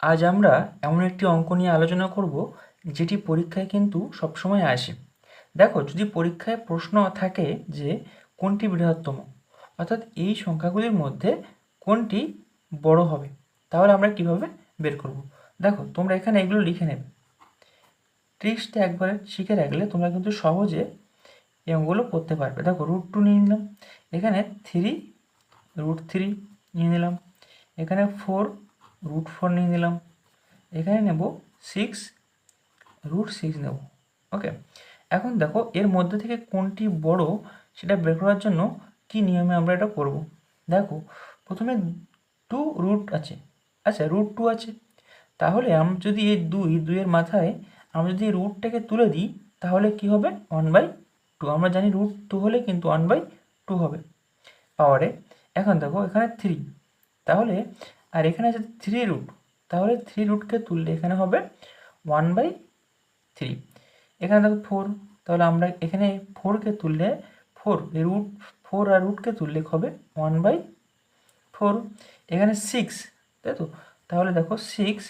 আজ আমরা এমন একটি অঙ্ক নিয়ে আলোচনা করব যেটি পরীক্ষায় কিন্তু সবসময় আসে। দেখো, যদি পরীক্ষায় প্রশ্ন থাকে যে কোনটি বৃহত্তম, অর্থাৎ এই সংখ্যাগুলির মধ্যে কোনটি বড় হবে, তাহলে আমরা কিভাবে বের করব। দেখো, তোমরা এখানে এগুলো লিখে নেবে। ট্রিক্সটা একবার শিখে রাখলে তোমরা কিন্তু সহজে এই অঙ্কগুলো করতে পারবে। দেখো, √2 নিয়ে নিলাম, এখানে 3 √3 নিয়ে নিলাম, এখানে 4 √4 নিয়ে নিলাম, এখানে নেব 6 √6 নেব। ওকে, এখন দেখো এর মধ্যে থেকে কোনটি বড় সেটা বের করার জন্য কি নিয়মে আমরা এটা করব। দেখো, প্রথমে 2 রুট আছে, আচ্ছা √2 আছে, তাহলে আমরা যদি এই দুইয়ের মাথায় আমরা যদি এই রুটটাকে তুলে দিই তাহলে কি হবে 1/2। আমরা জানি √2 হলে কিন্তু 1/2 হবে পাওয়ারে। এখন দেখো এখানে 3, তাহলে আর এখানে আছে 3 তাহলে 3 তুললে এখানে হবে 1/3। এখানে দেখো 4, তাহলে আমরা এখানে 4কে তুললে 4 এই √4 আর কে তুললে হবে 1/4। এখানে 6, তাই তো, তাহলে দেখো 6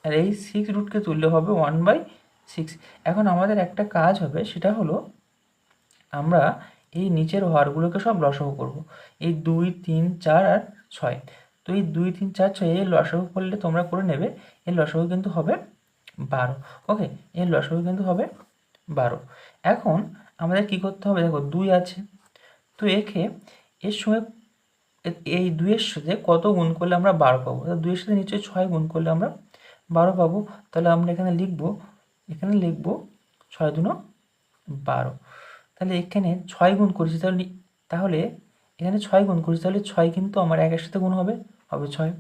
আর এই 6 তুললে হবে 1/6। এখন আমাদের একটা কাজ হবে, সেটা হলো আমরা এই নিচের হরগুলোকে সব লসাগু করব। এই 2, 3, 4 আর 6, তো এই 2, 3, 4, 6 এই লসাগু করলে তোমরা করে নেবে, এর লসাগু কিন্তু হবে 12। ওকে, এর লসাগু কিন্তু হবে 12। এখন আমাদের কি করতে হবে, দেখো 2 আছে, তো এর সঙ্গে এই 2-এর সাথে কত গুণ করলে আমরা 12 পাবো। 2-এর সাথে নিশ্চয়ই 6 গুণ করলে আমরা 12 পাবো। তাহলে আমরা এখানে লিখব 6 দুনো 12। তাহলে এখানে 6 গুণ করেছি, তাহলে এখানে 6 গুণ করেছি, তাহলে 6 কিন্তু আমার 1-এর সাথে গুণ হবে 6।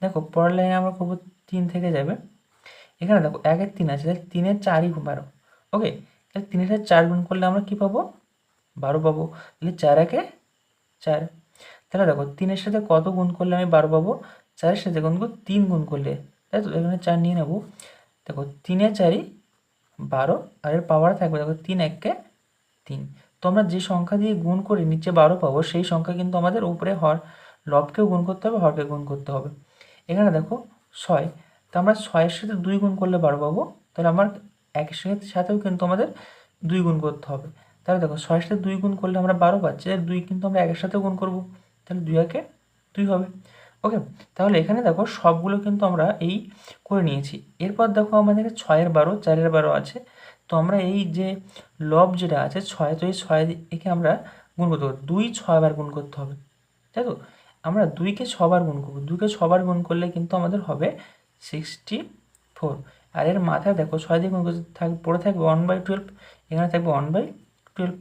দেখো পরের লাইনে আমরা করবো 3 থেকে যাবে, এখানে দেখো 1-এর 3 আছে, তাহলে 3-এর 4ই 12। ওকে, তাহলে 3-এর সাথে 4 গুণ করলে আমরা কী পাবো, 12 পাবো। তাহলে 4-1-এ 4। তাহলে দেখো 3-এর সাথে কত গুণ করলে আমি 12 পাবো, 4-এর সাথে গুণ 3 গুণ করলে, তাই তো, এখানে 4 নিয়ে নেবো। দেখো 3-এ 4ই 12, আর এর পাওয়ার থাকবে দেখো 3-1-এ 3। তো আমরা যে সংখ্যা দিয়ে গুণ করে নিচে 12 পাবো, সেই সংখ্যা কিন্তু আমাদের উপরে লবকেও গুণ করতে হবে, হরকে গুণ করতে হবে। এখানে দেখো 6, তো আমরা 6-এর সাথে 2 গুণ করলে 12 পাবো, তাহলে আমার 1-এর সাথেও কিন্তু আমাদের 2 গুণ করতে হবে। তাহলে দেখো 6-এর সাথে 2 গুণ করলে আমরা 12 পাচ্ছি, 2 কিন্তু আমরা 1-এর সাথেও গুণ করবো, তাহলে 2-1-এ 2 হবে। ওকে, তাহলে এখানে দেখো সবগুলো কিন্তু আমরা এই করে নিয়েছি। এরপর দেখো আমাদের 6-এর 12, 4-এর 12 আছে, তো আমরা এই যে লব যেটা আছে 6, তো এই 6 একে আমরা গুণ করতে হবে, 2 6 বার গুণ করতে হবে, তাই তো। আমরা 2-কে 6 বার গুণ করবো, 2-কে 6 বার গুণ করলে কিন্তু আমাদের হবে 64। আর এর মাথায় দেখো 6 দিয়ে গুণ করতে পড়ে থাকবে 1/12, এখানে থাকবে 1/12।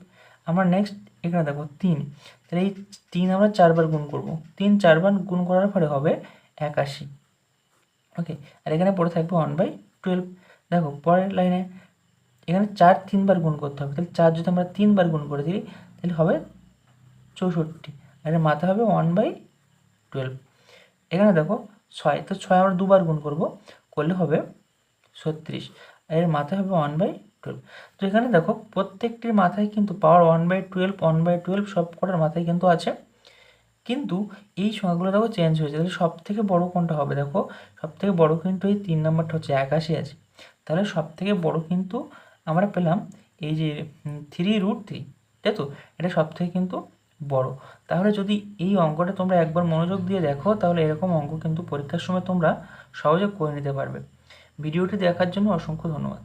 আমরা নেক্সট এখানে দেখো 3, তাহলে এই 3 আমরা 4 বার গুণ করবো, 3 4 বার গুণ করার পরে হবে 81। ওকে, আর এখানে পড়ে থাকবে 1/12। দেখো পরের লাইনে এখানে 4 3 বার গুণ করতে হবে, তাহলে 4 যদি আমরা 3 বার গুণ করে দিই তাহলে হবে 64, আর এর মাথা হবে 1/12। এখানে দেখো 6, তো 6 আমরা 2 বার গুণ করলে হবে 36, আর এর মাথায় হবে 1/12। তো এখানে দেখো প্রত্যেকটির মাথায় কিন্তু পাওয়ার 1/12 1/12 সব কটার মাথায় কিন্তু আছে, কিন্তু এই সংখ্যাগুলো দেখো চেঞ্জ হয়েছে। তাহলে সব থেকে বড় কোনটা হবে, দেখো সব থেকে বড় কিন্তু এই 3 নাম্বারটা হচ্ছে, 81 আছে, তাহলে সব থেকে বড় কিন্তু আমরা পেলাম এই যে 3√3, তাই তো, এটা সব থেকে কিন্তু বড়। তাহলে যদি এই অঙ্কটা তোমরা একবার মনোযোগ দিয়ে দেখো, তাহলে এরকম অঙ্ক কিন্তু পরীক্ষার সময় তোমরা সহজে করে নিতে পারবে। ভিডিওটি দেখার জন্য অসংখ্য ধন্যবাদ।